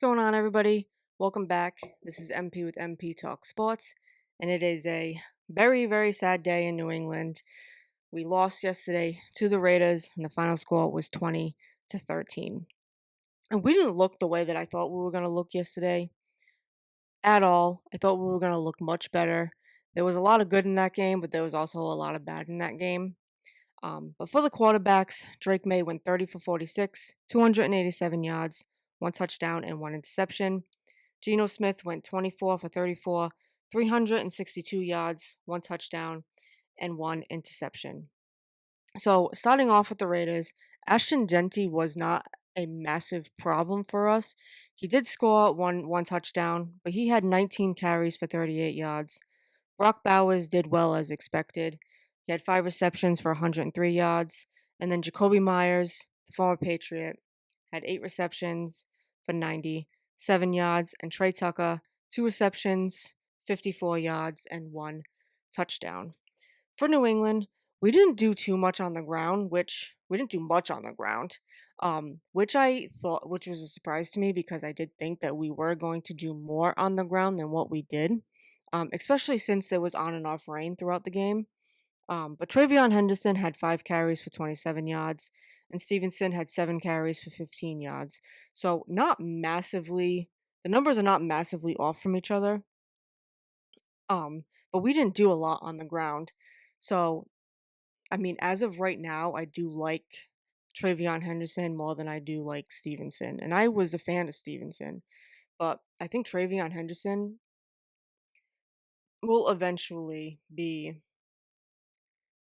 What's going on, everybody? Welcome back. This is MP with MP Talk Sports, and it is a very, very sad day in New England. We lost yesterday to the Raiders, and the final score was 20-13. And we didn't look the way that I thought we were going to look yesterday at all. I thought we were going to look much better. There was a lot of good in that game, but there was also a lot of bad in that game. But for the quarterbacks, Drake May went 30 for 46, 287 yards, one touchdown, and one interception. Geno Smith went 24 for 34, 362 yards, one touchdown, and one interception. So, starting off with the Raiders, Ashton Genty was not a massive problem for us. He did score one touchdown, but he had 19 carries for 38 yards. Brock Bowers did well as expected. He had 5 receptions for 103 yards. And then Jacoby Myers, the former Patriot, had 8 receptions for 97 yards. And Trey Tucker, 2 receptions, 54 yards, and one touchdown. For New England, we didn't do too much on the ground, which we didn't do much on the ground. Which I thought, which was a surprise to me because I did think that we were going to do more on the ground than what we did, especially since there was on and off rain throughout the game. But Travion Henderson had 5 carries for 27 yards, and Stevenson had 7 carries for 15 yards. So, not massively, the numbers are not massively off from each other. But we didn't do a lot on the ground. So, I mean, as of right now, I do like Travion Henderson more than I do like Stevenson. And I was a fan of Stevenson, but I think Travion Henderson will eventually be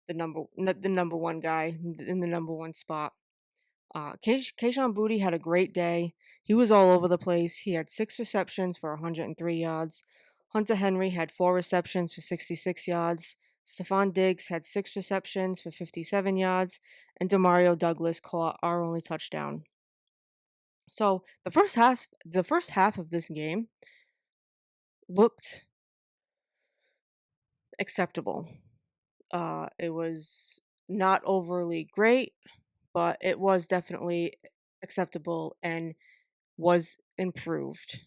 the number one guy in the number one spot. Keyshawn Booty had a great day. He was all over the place. He had 6 receptions for 103 yards. Hunter Henry had 4 receptions for 66 yards. Stephon Diggs had 6 receptions for 57 yards, and Demario Douglas caught our only touchdown. So the first half of this game looked acceptable. It was not overly great, but it was definitely acceptable and was improved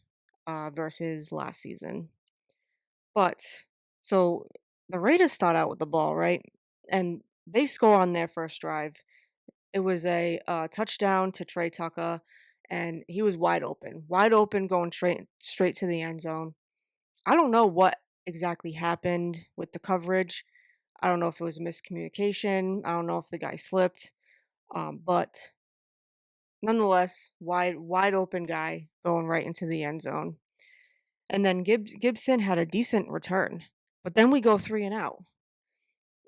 versus last season. But so the Raiders start out with the ball, right? And they score on their first drive. It was a touchdown to Trey Tucker, and he was wide open, going straight to the end zone. I don't know what exactly happened with the coverage. I don't know if it was a miscommunication. I don't know if the guy slipped. But nonetheless, wide open guy going right into the end zone. And then Gibson had a decent return. But then we go three and out.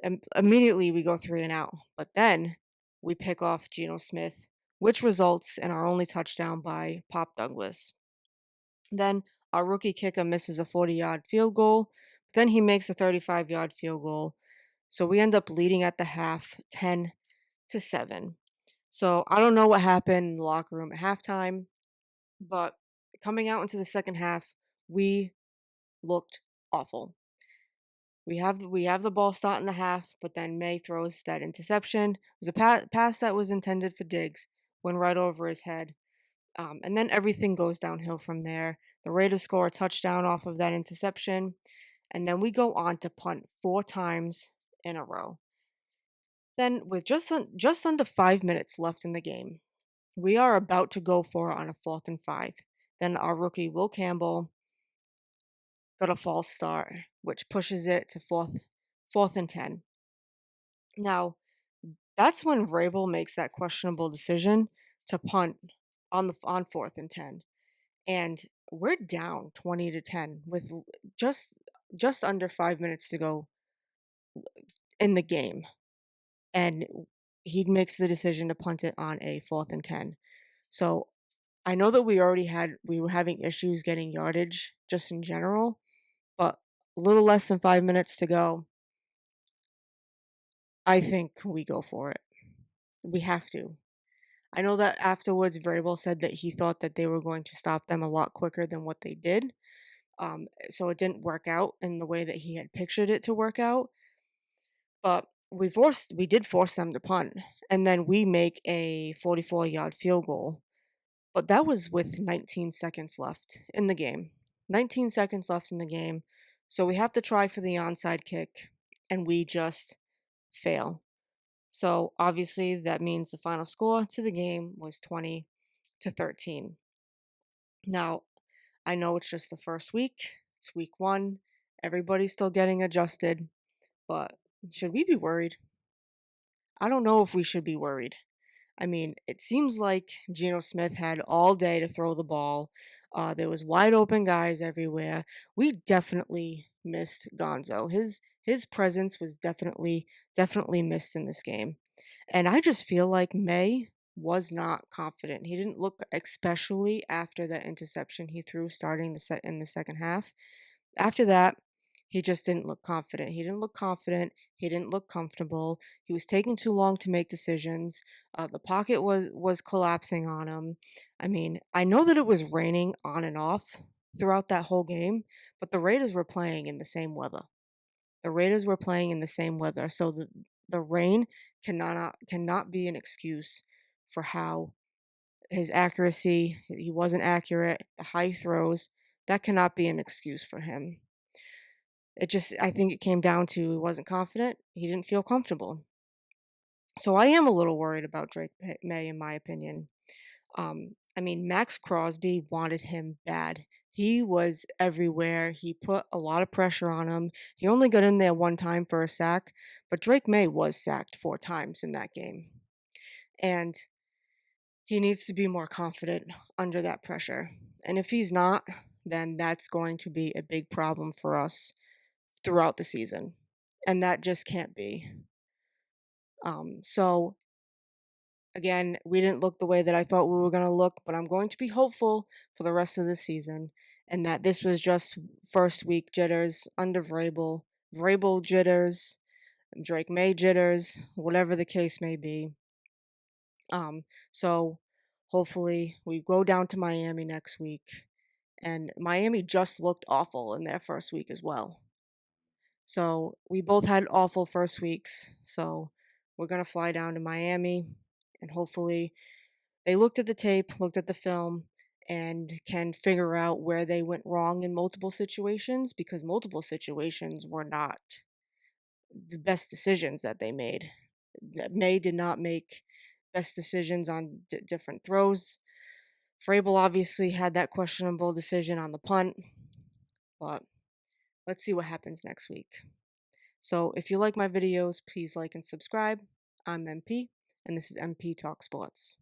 And immediately we go three and out. But then we pick off Geno Smith, which results in our only touchdown by Pop Douglas. Then our rookie kicker misses a 40-yard field goal. Then he makes a 35-yard field goal. So we end up leading at the half 10-7. So I don't know what happened in the locker room at halftime, but coming out into the second half, we looked awful. We have the ball starting the half, but then Maye throws that interception. It was a pass that was intended for Diggs, went right over his head, and then everything goes downhill from there. The Raiders score a touchdown off of that interception, and then we go on to punt 4 times in a row. Then, with just under 5 minutes left in the game, we are about to go for it on a 4th and 5. Then our rookie Will Campbell got a false start, which pushes it to fourth and 10. Now, that's when Vrabel makes that questionable decision to punt on 4th and 10, and we're down 20-10 with just under 5 minutes to go in the game, and he makes the decision to punt it on a 4th and 10. So I know that we were having issues getting yardage just in general, but a little less than 5 minutes to go. I think we go for it. We have to. I know that afterwards Vrabel said that he thought that they were going to stop them a lot quicker than what they did. So it didn't work out in the way that he had pictured it to work out. But we did force them to punt, and then we make a 44-yard field goal. but that was with 19 seconds left in the game. 19 seconds left in the game. So we have to try for the onside kick, and we just fail. So obviously that means the final score to the game was 20-13. Now, I know it's just the first week. It's week 1. Everybody's still getting adjusted, but should we be worried? I don't know if we should be worried. I mean, it seems like Geno Smith had all day to throw the ball. There was wide open guys everywhere. We definitely missed Gonzo. His presence was definitely missed in this game. And I just feel like May was not confident. He didn't look, especially after that interception he threw starting in the second half. After that, he just didn't look confident. He didn't look confident. He didn't look comfortable. He was taking too long to make decisions. The pocket was collapsing on him. I mean, I know that it was raining on and off throughout that whole game, but the Raiders were playing in the same weather. The Raiders were playing in the same weather, so the rain cannot be an excuse for how his accuracy, he wasn't accurate, the high throws, that cannot be an excuse for him. I think it came down to he wasn't confident, he didn't feel comfortable. So I am a little worried about May, in my opinion. I mean, Max Crosby wanted him bad. He was everywhere. He put a lot of pressure on him. He only got in there one time for a sack, but Drake May was sacked 4 times in that game. And he needs to be more confident under that pressure. And if he's not, then that's going to be a big problem for us throughout the season. And that just can't be. So again, we didn't look the way that I thought we were going to look, but I'm going to be hopeful for the rest of the season and that this was just first week jitters under Vrabel, Vrabel jitters, Drake May jitters, whatever the case may be. So hopefully we go down to Miami next week, and Miami just looked awful in their first week as well. So we both had awful first weeks. So we're going to fly down to Miami, and hopefully they looked at the tape, looked at the film, and can figure out where they went wrong in multiple situations, because multiple situations were not the best decisions that they made. That May did not make best decisions on different throws. Vrabel obviously had that questionable decision on the punt, but let's see what happens next week. So if you like my videos, please like and subscribe. I'm MP, and this is MP Talk Sports.